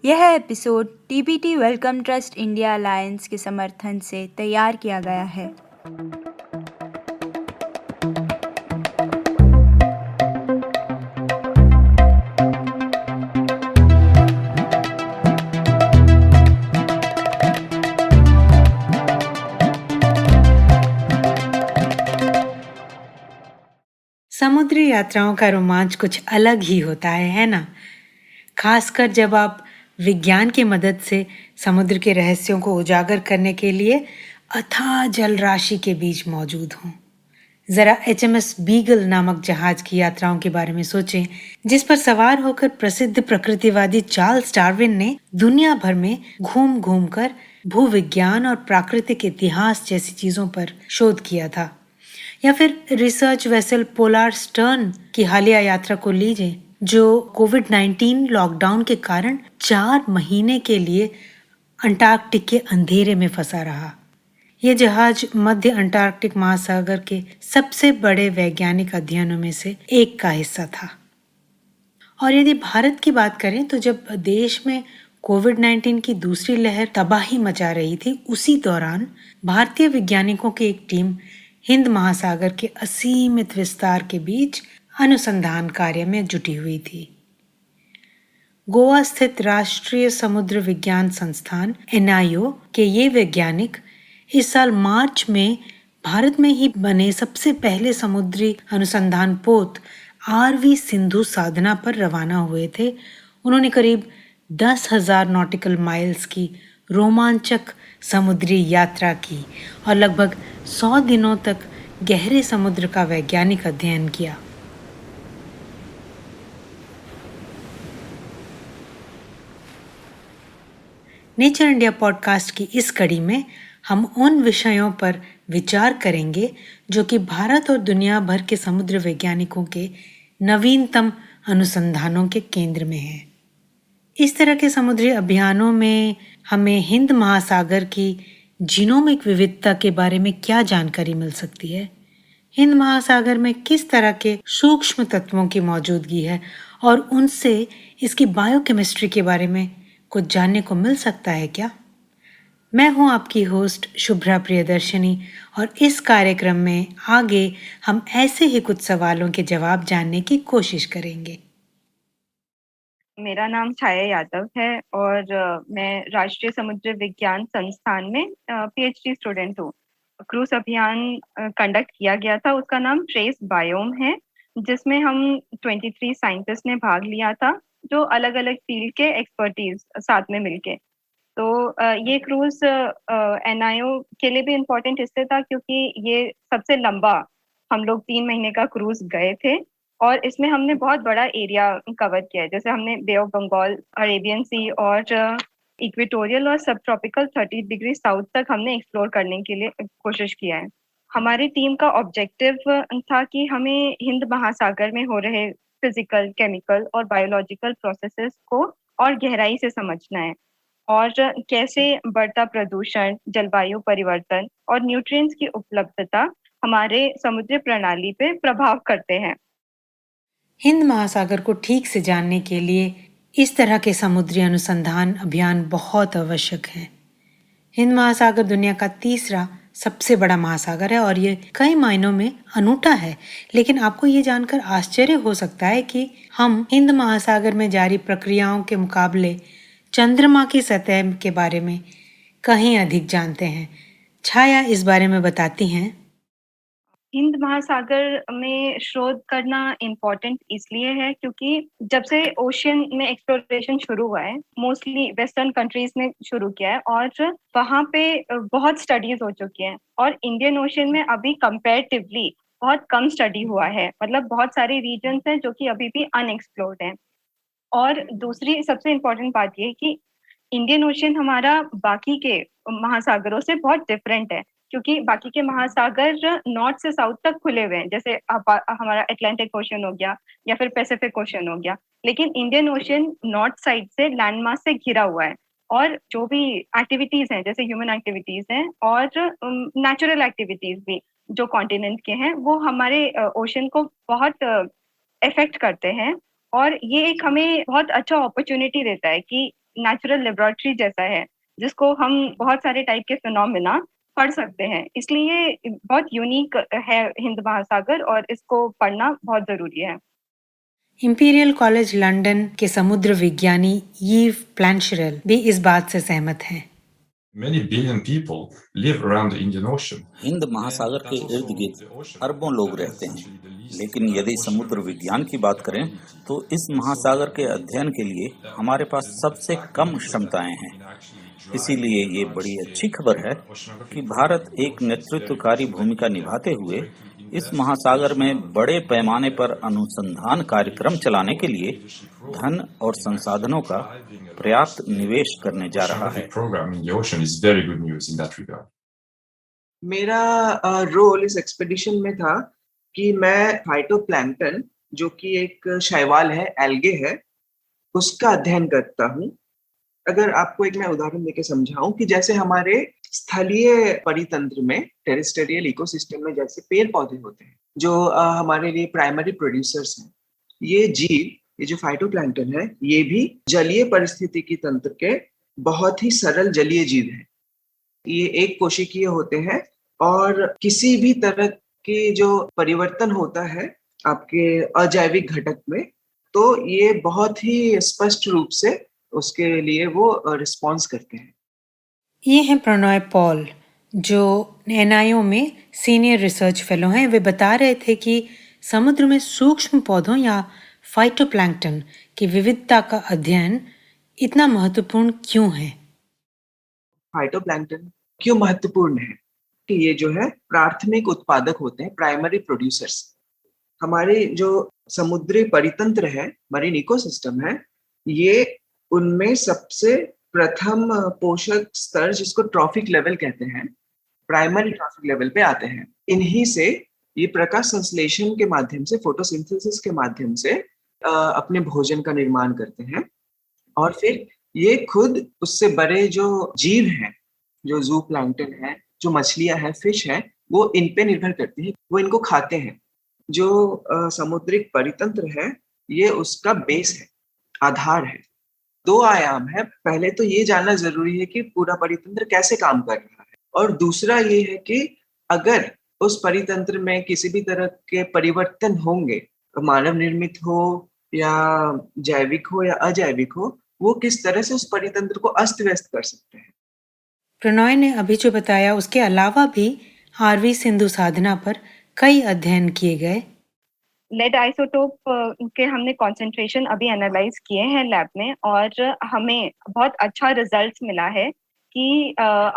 यह episode TBT Wellcome Trust India alliance के समर्थन से तैयार किया गया है। समुद्री यात्राओं का रोमांच कुछ अलग ही होता है ना? खासकर जब आप विज्ञान की मदद से समुद्र के रहस्यों को उजागर करने के लिए अथाह जल राशि के बीच मौजूद हों। जरा एचएमएस बीगल नामक जहाज की यात्राओं के बारे में सोचें, जिस पर सवार होकर प्रसिद्ध प्रकृतिवादी चार्ल्स डार्विन ने दुनिया भर में घूम घूम कर भूविज्ञान और प्राकृतिक इतिहास जैसी चीजों पर शोध किया था। या फिर रिसर्च वेसल पोलार स्टर्न की हालिया यात्रा को लीजिए, जो कोविड-19 लॉकडाउन के कारण 4 महीने के लिए अंटार्कटिक के अंधेरे में फंसा रहा। यह जहाज मध्य अंटार्कटिक महासागर के सबसे बड़े वैज्ञानिक अध्ययनों में से एक का हिस्सा था। और यदि भारत की बात करें तो जब देश में कोविड-19 की दूसरी लहर तबाही मचा रही थी, उसी दौरान भारतीय वैज्ञानिकों की एक टीम हिंद महासागर के असीमित विस्तार के बीच अनुसंधान कार्य में जुटी हुई थी। गोवा स्थित राष्ट्रीय समुद्र विज्ञान संस्थान एनआईओ के ये वैज्ञानिक इस साल मार्च में भारत में ही बने सबसे पहले समुद्री अनुसंधान पोत आरवी सिंधु साधना पर रवाना हुए थे। उन्होंने करीब 10,000 नॉटिकल माइल्स की रोमांचक समुद्री यात्रा की और लगभग 100 दिनों तक गहरे समुद्र का वैज्ञानिक अध्ययन किया। नेचर इंडिया पॉडकास्ट की इस कड़ी में हम उन विषयों पर विचार करेंगे जो कि भारत और दुनिया भर के समुद्र वैज्ञानिकों के नवीनतम अनुसंधानों के केंद्र में हैं। इस तरह के समुद्री अभियानों में हमें हिंद महासागर की जीनोमिक विविधता के बारे में क्या जानकारी मिल सकती है? हिंद महासागर में किस तरह के सूक्ष्म तत्वों की मौजूदगी है और उनसे इसकी बायोकेमिस्ट्री के बारे में कुछ जानने को मिल सकता है क्या? मैं हूं आपकी होस्ट शुभ्रा प्रियदर्शनी और इस कार्यक्रम में आगे हम ऐसे ही कुछ सवालों के जवाब जानने की कोशिश करेंगे। मेरा नाम छाया यादव है और मैं राष्ट्रीय समुद्र विज्ञान संस्थान में पीएचडी स्टूडेंट हूँ। क्रूज अभियान कंडक्ट किया गया था, उसका नाम ट्रेस बायोम है, जिसमें हम 23 साइंटिस्ट ने भाग लिया था, जो अलग अलग फील्ड के एक्सपर्टीज साथ में मिलके। तो ये क्रूज एनआईओ के लिए भी इम्पोर्टेंट इसलिए था क्योंकि ये सबसे लंबा, हम लोग 3 महीने का क्रूज गए थे और इसमें हमने बहुत बड़ा एरिया कवर किया है। जैसे हमने बे ऑफ बंगाल, अरेबियन सी और इक्वेटोरियल और सब ट्रॉपिकल 30 डिग्री साउथ तक हमने एक्सप्लोर करने के लिए कोशिश किया है। हमारी टीम का ऑब्जेक्टिव था कि हमें हिंद महासागर में हो रहे फिजिकल, केमिकल और बायोलॉजिकल प्रोसेसेस को और गहराई से समझना है और कैसे बढ़ता प्रदूषण, जलवायु परिवर्तन और न्यूट्रिएंट्स की उपलब्धता हमारे समुद्री प्रणाली पे प्रभाव करते हैं। हिंद महासागर को ठीक से जानने के लिए इस तरह के समुद्री अनुसंधान अभियान बहुत आवश्यक हैं। हिंद महासागर दुनिया का तीसरा सबसे बड़ा महासागर है और ये कई मायनों में अनूठा है। लेकिन आपको ये जानकर आश्चर्य हो सकता है कि हम हिंद महासागर में जारी प्रक्रियाओं के मुकाबले चंद्रमा की सतह के बारे में कहीं अधिक जानते हैं। छाया इस बारे में बताती हैं। हिंद महासागर में शोध करना इम्पोर्टेंट इसलिए है क्योंकि जब से ओशियन में एक्सप्लोरेशन शुरू हुआ है, मोस्टली वेस्टर्न कंट्रीज ने शुरू किया है और वहाँ पे बहुत स्टडीज हो चुकी हैं और इंडियन ओशियन में अभी कंपैरेटिवली बहुत कम स्टडी हुआ है। मतलब बहुत सारे रीजन्स हैं जो कि अभी भी अनएक्सप्लोर्ड हैं। और दूसरी सबसे इम्पोर्टेंट बात ये है कि इंडियन ओशियन हमारा बाकी के महासागरों से बहुत डिफरेंट है, क्योंकि बाकी के महासागर नॉर्थ से साउथ तक खुले हुए हैं, जैसे हमारा अटलांटिक ओशन हो गया या फिर पैसिफिक ओशन हो गया। लेकिन इंडियन ओशियन नॉर्थ साइड से लैंडमास से घिरा हुआ है और जो भी एक्टिविटीज हैं, जैसे ह्यूमन एक्टिविटीज हैं और नेचुरल एक्टिविटीज भी जो कॉन्टिनेंट के हैं, वो हमारे ओशन को बहुत इफेक्ट करते हैं। और ये एक हमें बहुत अच्छा अपॉर्चुनिटी देता है कि नेचुरल लेबोरेटरी जैसा है, जिसको हम बहुत सारे टाइप के फिनोमेना पढ़ सकते हैं। इसलिए ये बहुत यूनिक है हिंद महासागर, और इसको पढ़ना बहुत ज़रूरी है। इंपीरियल कॉलेज लंदन के समुद्र विज्ञानी यीव प्लैंशरल भी इस बात से सहमत हैं। Many billion people live around the Indian Ocean. Hind महासागर के इर्द गिर्द अरबों लोग रहते हैं, लेकिन यदि समुद्र विज्ञान की बात करें तो इस महासागर के अध्ययन के लिए हमारे पास सबसे कम क्षमताएं हैं। इसीलिए ये बड़ी अच्छी खबर है कि भारत एक नेतृत्वकारी भूमिका निभाते हुए इस महासागर में बड़े पैमाने पर अनुसंधान कार्यक्रम चलाने के लिए धन और संसाधनों का पर्याप्त निवेश करने जा रहा है। Program in the ocean is very good news in that regard. मेरा रोल इस एक्सपेडिशन में था कि मैं फाइटोप्लैंक्टन, जो कि एक शैवाल है, एल्गे है, उसका अध्ययन करता हूँ। अगर आपको एक मैं उदाहरण देके समझाऊं कि जैसे हमारे स्थलीय परितंत्र में, टेरेस्ट्रियल इकोसिस्टम में जैसे पेड़ पौधे होते हैं जो हमारे लिए प्राइमरी प्रोड्यूसर्स हैं, ये जीव, ये जो फाइटोप्लैंक्टन है, ये भी जलीय परिस्थितिकी तंत्र के बहुत ही सरल जलीय जीव हैं। ये एक कोशिकीय होते हैं और किसी भी तरह के जो परिवर्तन होता है आपके अजैविक घटक में, तो ये बहुत ही स्पष्ट रूप से उसके लिए वो रिस्पॉन्स करते हैं। ये हैं प्रणॉय पॉल, जो एनआईओ में सीनियर रिसर्च फेलो हैं। वे बता रहे थे कि समुद्र में सूक्ष्म पौधों या फाइटोप्लैंक्टन की विविधता का अध्ययन इतना महत्वपूर्ण क्यों है। फाइटोप्लैंक्टन क्यों महत्वपूर्ण है कि ये जो है प्राथमिक उत्पादक होते हैं, प्राइमरी प्रोड्यूसर्स। हमारे जो समुद्री परितंत्र है, मरीन इकोसिस्टम है, ये उनमें सबसे प्रथम पोषक स्तर, जिसको ट्रॉफिक लेवल कहते हैं, प्राइमरी ट्रॉफिक लेवल पे आते हैं। इन्हीं से ये प्रकाश संश्लेषण के माध्यम से, फोटोसिंथेसिस के माध्यम से अपने भोजन का निर्माण करते हैं, और फिर ये खुद उससे बड़े जो जीव हैं, जो जू प्लैंक्टन है, जो मछलियां हैं, फिश हैं, वो इन पे निर्भर करती है, वो इनको खाते हैं। जो समुद्रिक परितंत्र है, ये उसका बेस है, आधार है। दो आयाम है। पहले तो ये जानना जरूरी है कि पूरा परितंत्र कैसे काम कर रहा है, और दूसरा ये है कि अगर उस परितंत्र में किसी भी तरह के परिवर्तन होंगे, मानव निर्मित हो या जैविक हो या अजैविक हो, वो किस तरह से उस परितंत्र को अस्त व्यस्त कर सकते हैं। प्रणॉय ने अभी जो बताया, उसके अलावा भी आरवी सिंधु साधना पर कई अध्ययन किए गए। लेड आइसोटोप के हमने कॉन्सेंट्रेशन अभी एनालाइज किए हैं लैब में, और हमें बहुत अच्छा रिजल्ट्स मिला है कि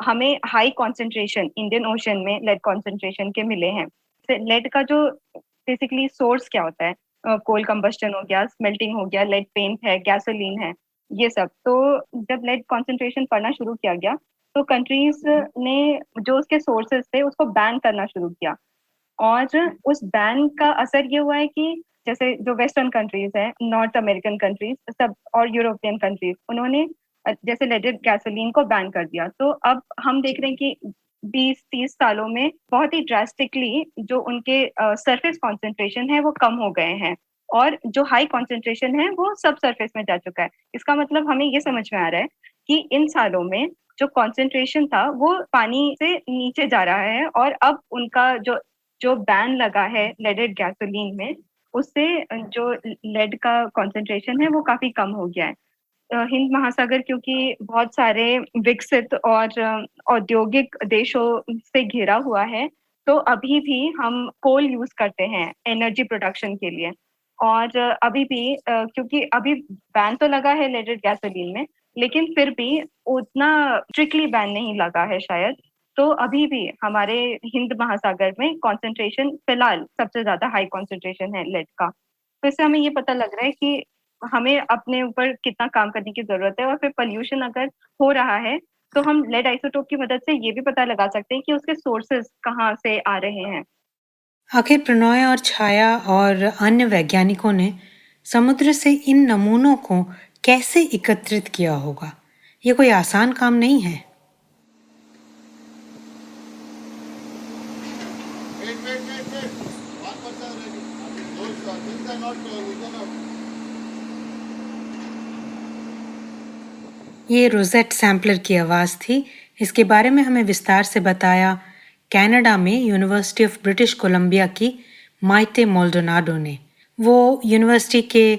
हमें हाई कॉन्सेंट्रेशन इंडियन ओशन में लेड कॉन्सेंट्रेशन के मिले हैं। लेड का जो बेसिकली सोर्स क्या होता है, कोल कंबस्टन हो गया, स्मेल्टिंग हो गया, लेड पेंट है, गैसोलीन है, ये सब। तो जब लेड कॉन्सेंट्रेशन पढ़ना शुरू किया गया तो कंट्रीज ने जो उसके सोर्सेज थे उसको बैन करना शुरू किया, और उस बैन का असर ये हुआ है कि जैसे जो वेस्टर्न कंट्रीज है, नॉर्थ अमेरिकन कंट्रीज सब और यूरोपियन कंट्रीज, उन्होंने जैसे लेडेड गैसोलीन को बैन कर दिया। तो अब हम देख रहे हैं कि 20-30 सालों में बहुत ही ड्रास्टिकली जो उनके सरफेस कॉन्सेंट्रेशन है वो कम हो गए हैं, और जो हाई कॉन्सेंट्रेशन है वो सब सरफेस में जा चुका है। इसका मतलब हमें ये समझ में आ रहा है कि इन सालों में जो कॉन्सेंट्रेशन था वो पानी से नीचे जा रहा है, और अब उनका जो बैन लगा है लेडेड गैसोलीन में, उससे जो लेड का कॉन्सेंट्रेशन है वो काफी कम हो गया है। हिंद महासागर क्योंकि बहुत सारे विकसित और औद्योगिक देशों से घिरा हुआ है, तो अभी भी हम कोल यूज करते हैं एनर्जी प्रोडक्शन के लिए। और अभी भी क्योंकि अभी बैन तो लगा है लेडेड गैसोलीन में, लेकिन फिर भी उतना स्ट्रिक्टली बैन नहीं लगा है शायद। तो अभी भी हमारे हिंद महासागर में कॉन्सेंट्रेशन फिलहाल सबसे ज्यादा हाई कॉन्सेंट्रेशन है लेड का। तो इससे हमें ये पता लग रहा है कि हमें अपने ऊपर कितना काम करने की जरूरत है, और फिर पोल्यूशन अगर हो रहा है तो हम लेड आइसोटोप की मदद से ये भी पता लगा सकते हैं कि उसके सोर्सेज कहाँ से आ रहे हैं। आखिर प्रणॉय और छाया और अन्य वैज्ञानिकों ने समुद्र से इन नमूनों को कैसे एकत्रित किया होगा? ये कोई आसान काम नहीं है। ये रोजेट सैम्पलर की आवाज़ थी। इसके बारे में हमें विस्तार से बताया कनाडा में यूनिवर्सिटी ऑफ ब्रिटिश कोलंबिया की माइटे मोल्डोनाडो ने। वो यूनिवर्सिटी के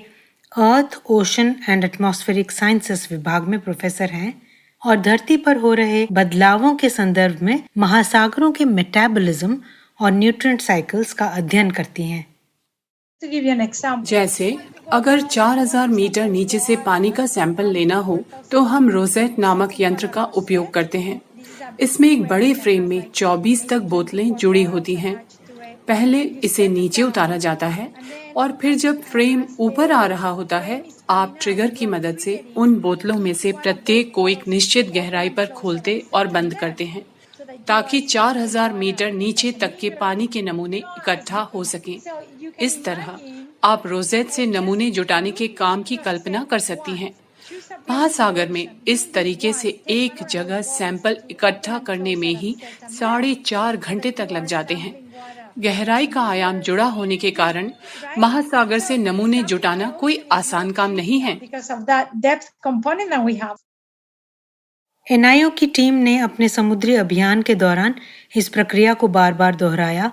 अर्थ, ओशन एंड एटमॉस्फेरिक साइंसेस विभाग में प्रोफेसर हैं और धरती पर हो रहे बदलावों के संदर्भ में महासागरों के मेटाबॉलिज्म और न्यूट्रिएंट साइकिल्स का अध्ययन करती हैं। जैसे अगर 4000 मीटर नीचे से पानी का सैंपल लेना हो तो हम रोजेट नामक यंत्र का उपयोग करते हैं। इसमें एक बड़े फ्रेम में 24 तक बोतलें जुड़ी होती हैं। पहले इसे नीचे उतारा जाता है और फिर जब फ्रेम ऊपर आ रहा होता है, आप ट्रिगर की मदद से उन बोतलों में से प्रत्येक को एक निश्चित गहराई पर खोलते और बंद करते हैं ताकि 4000 मीटर नीचे तक के पानी के नमूने इकट्ठा हो सकें। इस तरह आप रोजेट से नमूने जुटाने के काम की कल्पना कर सकती हैं। महासागर में इस तरीके से एक जगह सैंपल इकट्ठा करने में ही 4.5 घंटे तक लग जाते हैं। गहराई का आयाम जुड़ा होने के कारण महासागर से नमूने जुटाना कोई आसान काम नहीं है। एनआईओ की टीम ने अपने समुद्री अभियान के दौरान इस प्रक्रिया को बार बार दोहराया।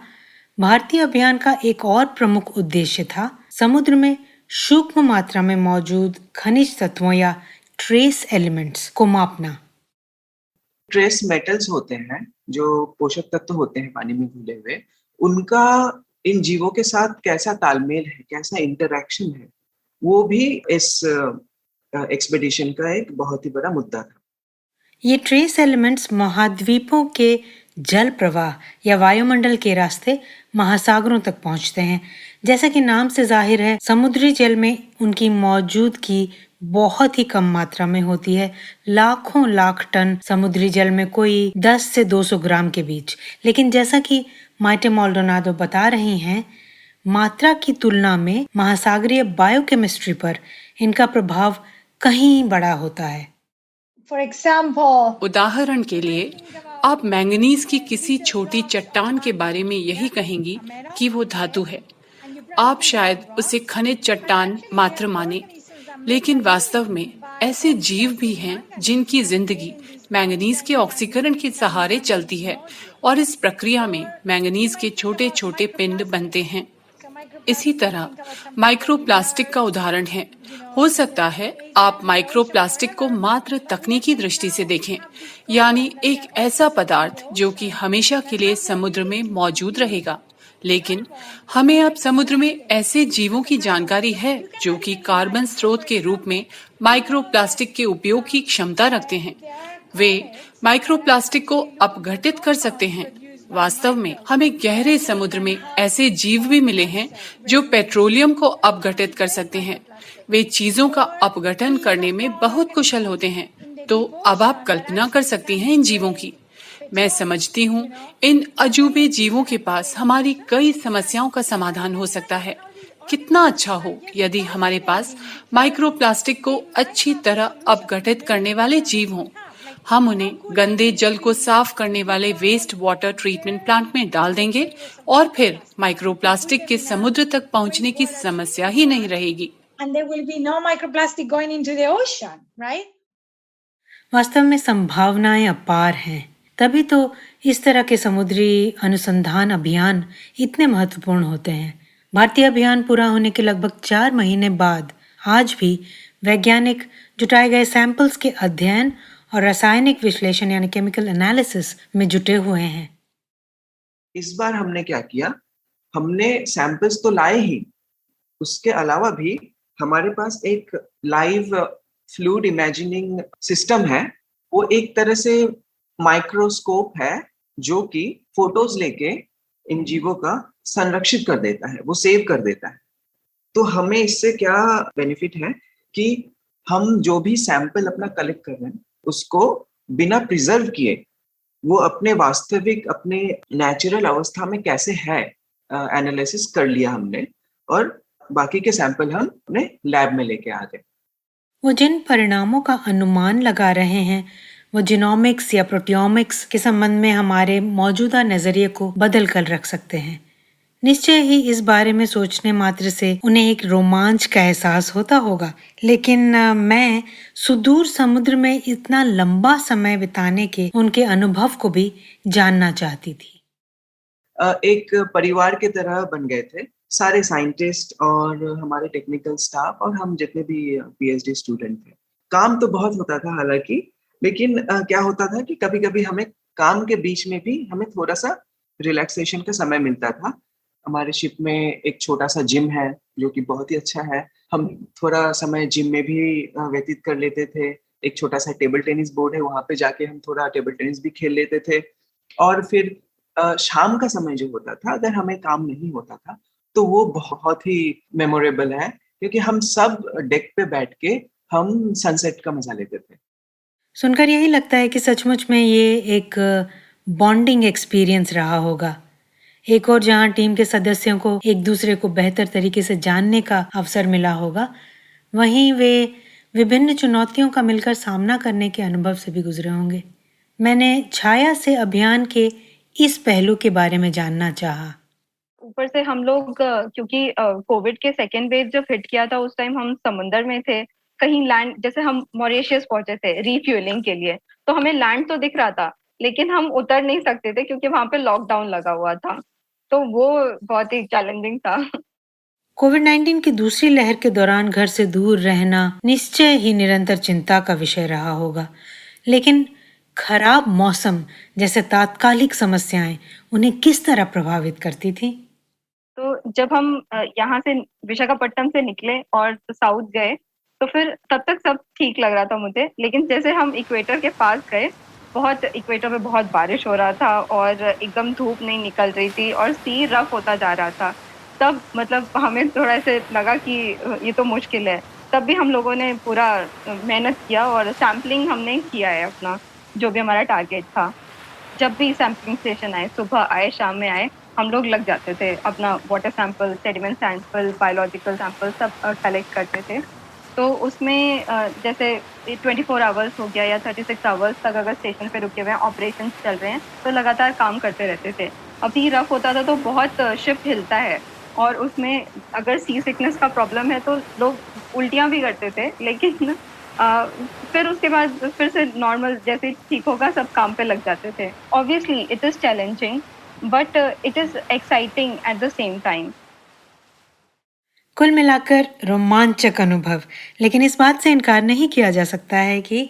भारतीय अभियान का एक और प्रमुख उद्देश्य था समुद्र में सूक्ष्म मात्रा में मौजूद खनिज तत्वों या ट्रेस एलिमेंट्स को मापना। ट्रेस मेटल्स होते हैं जो पोषक तत्व होते हैं पानी में घुले हुए, उनका इन जीवों के साथ कैसा तालमेल है, कैसा इंटरैक्शन है, वो भी इस एक्सपेडिशन का एक बहुत ही बड़ा मुद्दा था। ये ट्रेस एलिमेंट्स महाद्वीपों के जल प्रवाह या वायुमंडल के रास्ते महासागरों तक पहुंचते हैं। जैसा कि नाम से जाहिर है, समुद्री जल में उनकी मौजूदगी बहुत ही कम मात्रा में होती है। लाखों लाख टन समुद्री जल में कोई 10 से 200 ग्राम के बीच। लेकिन जैसा कि माइटे मोल्डोनाडो बता रही हैं, मात्रा की तुलना में महासागरीय बायोकेमिस्ट्री पर इनका प्रभाव कहीं बड़ा होता है। उदाहरण के लिए आप मैंगनीज की किसी छोटी चट्टान के बारे में यही कहेंगी कि वो धातु है। आप शायद उसे खनिज चट्टान मात्र माने, लेकिन वास्तव में ऐसे जीव भी हैं जिनकी जिंदगी मैंगनीज के ऑक्सीकरण के सहारे चलती है और इस प्रक्रिया में मैंगनीज के छोटे छोटे पिंड बनते हैं। इसी तरह माइक्रोप्लास्टिक का उदाहरण है। हो सकता है आप माइक्रोप्लास्टिक को मात्र तकनीकी दृष्टि से देखें, यानी एक ऐसा पदार्थ जो कि हमेशा के लिए समुद्र में मौजूद रहेगा। लेकिन हमें अब समुद्र में ऐसे जीवों की जानकारी है जो कि कार्बन स्रोत के रूप में माइक्रोप्लास्टिक के उपयोग की क्षमता रखते हैं। वे माइक्रोप्लास्टिक को अपघटित कर सकते हैं। वास्तव में हमें गहरे समुद्र में ऐसे जीव भी मिले हैं जो पेट्रोलियम को अपघटित कर सकते हैं। वे चीजों का अपघटन करने में बहुत कुशल होते हैं। तो अब आप कल्पना कर सकती हैं इन जीवों की। मैं समझती हूँ इन अजूबे जीवों के पास हमारी कई समस्याओं का समाधान हो सकता है। कितना अच्छा हो यदि हमारे पास माइक्रोप्लास्टिक को अच्छी तरह अपघटित करने वाले जीव हों। हम उन्हें गंदे जल को साफ करने वाले वेस्ट वाटर ट्रीटमेंट प्लांट में डाल देंगे और फिर माइक्रोप्लास्टिक के समुद्र तक पहुंचने की समस्या ही नहीं रहेगी। वास्तव में संभावनाएं अपार हैं। तभी तो इस तरह के समुद्री अनुसंधान अभियान इतने महत्वपूर्ण होते हैं। भारतीय अभियान पूरा होने के लगभग 4 महीने बाद आज भी वैज्ञानिक जुटाए गए सैंपल्स के अध्ययन और रासायनिक विश्लेषण यानी केमिकल एनालिसिस में जुटे हुए हैं। इस बार हमने क्या किया, हमने सैंपल्स तो लाए ही, उसके अलावा भी हमारे पास एक लाइव फ्लूइड इमेजिनिंग सिस्टम है। वो एक तरह से माइक्रोस्कोप है जो कि फोटोज लेके इन जीवों का संरक्षित कर देता है, वो सेव कर देता है। तो हमें इससे क्या बेनिफिट है कि हम जो भी सैंपल अपना कलेक्ट कर रहे हैं उसको बिना प्रिजर्व किए वो अपने वास्तविक, अपने नेचुरल अवस्था में कैसे है एनालिसिस कर लिया हमने, और बाकी के सैंपल हम अपने लैब में लेके आ गए। वो जिन परिणामों का अनुमान लगा रहे हैं वो जीनोमिक्स या प्रोटियोमिक्स के संबंध में हमारे मौजूदा नजरिए को बदल कर रख सकते हैं। निश्चय ही इस बारे में सोचने मात्र से उन्हें एक रोमांच का एहसास होता होगा। लेकिन मैं सुदूर समुद्र में इतना लंबा समय बिताने के उनके अनुभव को भी जानना चाहती थी। एक परिवार की तरह बन गए थे सारे साइंटिस्ट और हमारे टेक्निकल स्टाफ और हम जितने भी पीएचडी स्टूडेंट थे। काम तो बहुत होता था हालांकि, लेकिन क्या होता था कि कभी-कभी हमें काम के बीच में भी हमें थोड़ा-सा रिलैक्सेशन का समय मिलता था। हमारे शिप में एक छोटा-सा जिम है, जो कि बहुत ही अच्छा है। हम थोड़ा समय जिम में भी व्यतीत कर लेते थे। एक छोटा-सा टेबल टेनिस बोर्ड है, वहाँ पे जाके हम थोड़ा टेबल टेनिस भी खेल लेते थे। और फिर शाम का समय जो होता था, अगर हमें काम नहीं होता था, तो वो बहुत ही मेमोरेबल है, क्योंकि हम सब डेक पे बैठ के हम सनसेट का मज़ा लेते थे। सुनकर यही लगता है कि सचमुच में ये एक बॉन्डिंग एक्सपीरियंस रहा होगा। एक और जहाँ टीम के सदस्यों को एक दूसरे को बेहतर तरीके से जानने का अवसर मिला होगा, वहीं वे विभिन्न चुनौतियों का मिलकर सामना करने के अनुभव से भी गुजरे होंगे। मैंने छाया से अभियान के इस पहलू के बारे में जानना चाहा। ऊपर से हम लोग क्योंकि कोविड के सेकेंड वेव जब हिट किया था उस टाइम हम समुंदर में थे, कहीं लैंड, जैसे हम मॉरिशस पहुंचे थे रिफ्यूलिंग के लिए, तो हमें लैंड तो दिख रहा था लेकिन हम उतर नहीं सकते थे क्योंकि वहां पे लॉकडाउन लगा हुआ था। तो वो बहुत ही चैलेंजिंग था। कोविड-19 की दूसरी लहर के दौरान घर से दूर रहना निश्चय ही निरंतर चिंता का विषय रहा होगा। लेकिन खराब मौसम जैसे तात्कालिक समस्याएं उन्हें किस तरह प्रभावित करती थी? तो जब हम यहाँ से विशाखापट्टनम से निकले और साउथ गए, तो फिर तब तक सब ठीक लग रहा था मुझे, लेकिन जैसे हम इक्वेटर के पास गए, इक्वेटर पे बहुत बारिश हो रहा था और एकदम धूप नहीं निकल रही थी और सी रफ होता जा रहा था। तब मतलब हमें थोड़ा ऐसे लगा कि ये तो मुश्किल है। तब भी हम लोगों ने पूरा मेहनत किया और सैंपलिंग हमने किया है अपना, जो भी हमारा टारगेट था। जब भी सैंपलिंग स्टेशन आए, सुबह आए, शाम में आए, हम लोग लग जाते थे अपना water sample, sediment sample, biological sample सब कलेक्ट करते थे। तो उसमें जैसे 24 आवर्स हो गया या 36 आवर्स तक अगर स्टेशन पे रुके हुए हैं, ऑपरेशंस चल रहे हैं, तो लगातार काम करते रहते थे। अभी रफ होता था तो बहुत शिप हिलता है और उसमें अगर सी सिकनेस का प्रॉब्लम है तो लोग उल्टियाँ भी करते थे, लेकिन फिर उसके बाद फिर से नॉर्मल जैसे ठीक होगा सब काम पे लग जाते थे। Obviously it is challenging but it is exciting at the same time. कुल मिलाकर रोमांचक अनुभव, लेकिन इस बात से इनकार नहीं किया जा सकता है कि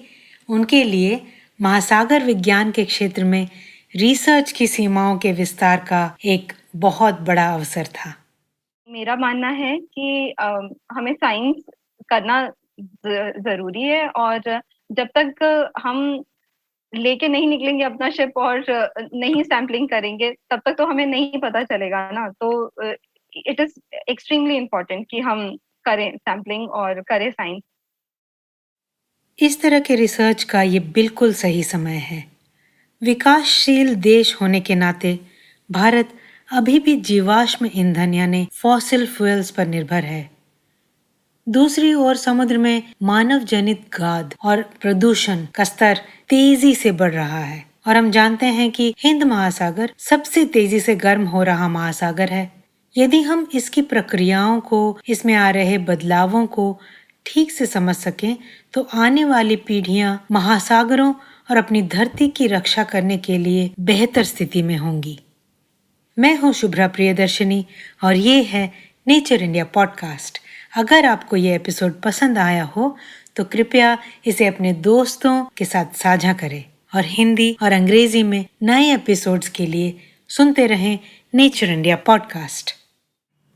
उनके लिए महासागर विज्ञान के क्षेत्र में रिसर्च की सीमाओं के विस्तार का एक बहुत बड़ा अवसर था। मेरा मानना है कि हमें साइंस करना ज़रूरी है और जब तक हम लेके नहीं निकलेंगे अपना शिप और नहीं सैंपलिंग करेंगे, तब तक तो हमें नहीं पता चलेगा ना। तो इट इज़ एक्सट्रीमली इम्पोर्टेंट कि हम करें सैंपलिंग और करें साइंस। इस तरह के रिसर्च का ये बिल्कुल सही समय है। विकासशील देश होने के नाते भारत अभी भी जीवाश्म ईंधन यानी फॉसिल फ्यूल्स पर निर्भर है। दूसरी ओर समुद्र में मानव जनित गाद और प्रदूषण का स्तर तेजी से बढ़ रहा है और हम जानते हैं कि हिंद महासागर सबसे तेजी से गर्म हो रहा महासागर है। यदि हम इसकी प्रक्रियाओं को, इसमें आ रहे बदलावों को ठीक से समझ सकें तो आने वाली पीढ़ियां महासागरों और अपनी धरती की रक्षा करने के लिए बेहतर स्थिति में होंगी। मैं हूं शुभ्रा प्रियदर्शनी और ये है नेचर इंडिया पॉडकास्ट। अगर आपको ये एपिसोड पसंद आया हो तो कृपया इसे अपने दोस्तों के साथ साझा करें और हिंदी और अंग्रेजी में नए एपिसोड्स के लिए सुनते रहें नेचर इंडिया पॉडकास्ट।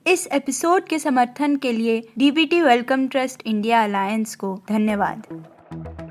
इस एपिसोड के समर्थन के लिए DBT Wellcome Trust India alliance को धन्यवाद।